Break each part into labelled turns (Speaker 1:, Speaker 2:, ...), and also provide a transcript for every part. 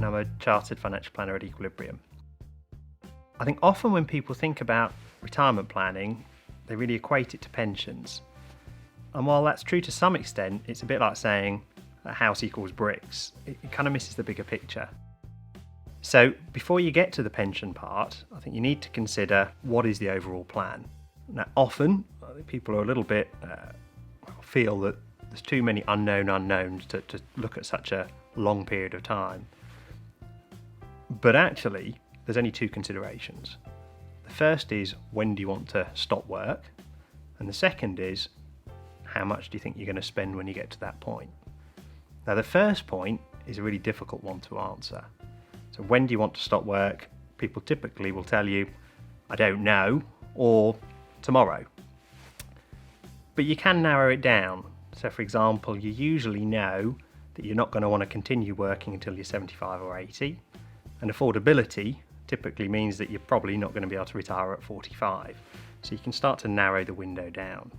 Speaker 1: and I'm a chartered financial planner at Equilibrium. I think often when people think about retirement planning, they really equate it to pensions. And while that's true to some extent, it's a bit like saying a house equals bricks. It kind of misses the bigger picture. So before you get to the pension part, I think you need to consider what is the overall plan. Now, often, I think people are a little bit feel that there's too many unknown unknowns to look at such a long period of time. But actually, there's only two considerations. The first is, when do you want to stop work? And the second is, how much do you think you're going to spend when you get to that point? Now, the first point is a really difficult one to answer. So when do you want to stop work? People typically will tell you, I don't know, or tomorrow. But you can narrow it down. So for example, you usually know that you're not going to want to continue working until you're 75 or 80. And affordability typically means that you're probably not going to be able to retire at 45. So you can start to narrow the window down.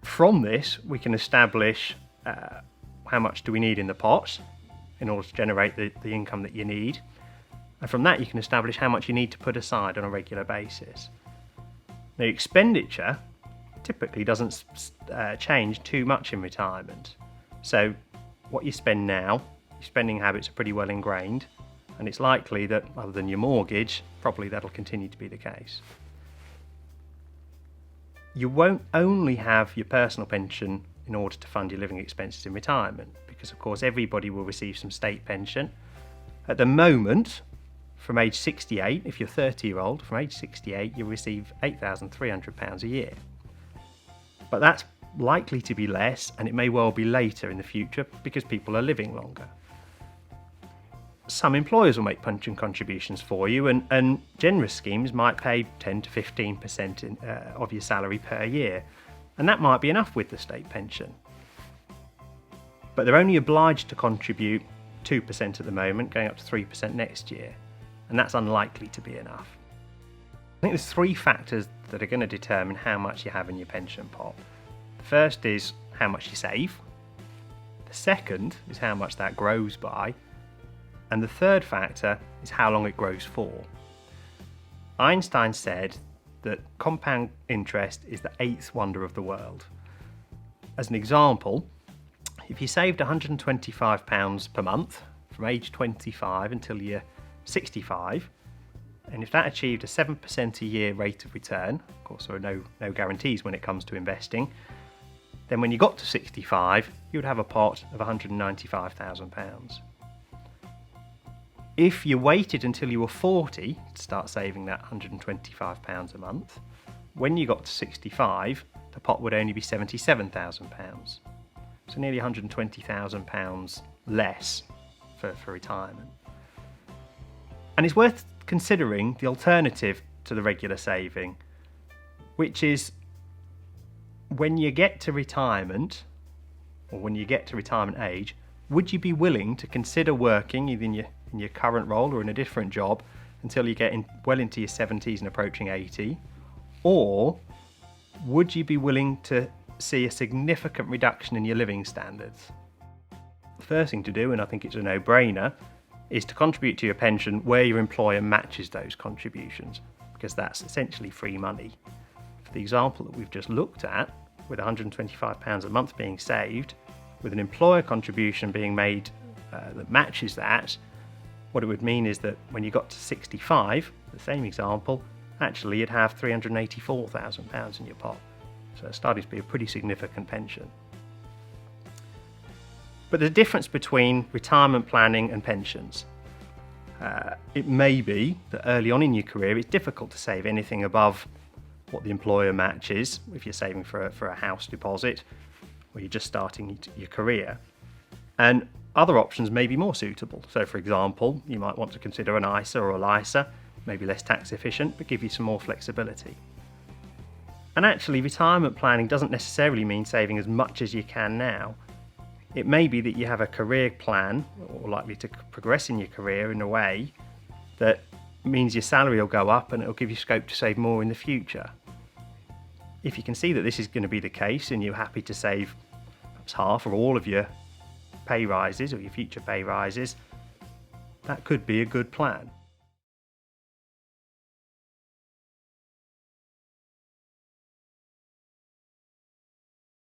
Speaker 1: From this, we can establish how much do we need in the pot in order to generate the income that you need. And from that, you can establish how much you need to put aside on a regular basis. Now, expenditure typically doesn't change too much in retirement. So what you spend now, your spending habits are pretty well ingrained, and it's likely that, other than your mortgage, probably that'll continue to be the case. You won't only have your personal pension in order to fund your living expenses in retirement, because of course everybody will receive some state pension. At the moment, from age 68, if you're 30-year-old, from age 68 you'll receive £8,300 a year. But that's likely to be less, and it may well be later in the future because people are living longer. Some employers will make pension contributions for you, and generous schemes might pay 10 to 15% of your salary per year, and that might be enough with the state pension. But they're only obliged to contribute 2% at the moment, going up to 3% next year, and that's unlikely to be enough. I think there's three factors that are going to determine how much you have in your pension pot. The first is how much you save. The second is how much that grows by. And the third factor is how long it grows for. Einstein said that compound interest is the eighth wonder of the world. As an example, if you saved £125 per month from age 25 until you're 65, and if that achieved a 7% a year rate of return, of course there are no guarantees when it comes to investing, then when you got to 65, you would have a pot of £195,000. If you waited until you were 40 to start saving that £125 a month, when you got to 65, the pot would only be £77,000. So nearly £120,000 less for retirement. And it's worth considering the alternative to the regular saving, which is when you get to retirement, or when you get to retirement age, would you be willing to consider working either in your current role or in a different job until you get well into your 70s and approaching 80? Or would you be willing to see a significant reduction in your living standards? The first thing to do, and I think it's a no-brainer, is to contribute to your pension where your employer matches those contributions, because that's essentially free money. For the example that we've just looked at, with £125 a month being saved, with an employer contribution being made that matches that, what it would mean is that when you got to 65, the same example, actually you'd have £384,000 in your pot. So it's starting to be a pretty significant pension. But the difference between retirement planning and pensions. It may be that early on in your career it's difficult to save anything above what the employer matches if you're saving for a house deposit or you're just starting your career. And other options may be more suitable. So for example, you might want to consider an ISA or a LISA, maybe less tax efficient, but give you some more flexibility. And actually, retirement planning doesn't necessarily mean saving as much as you can now. It may be that you have a career plan, or likely to progress in your career in a way that means your salary will go up and it'll give you scope to save more in the future. If you can see that this is going to be the case and you're happy to save perhaps half or all of your pay rises or your future pay rises, that could be a good plan.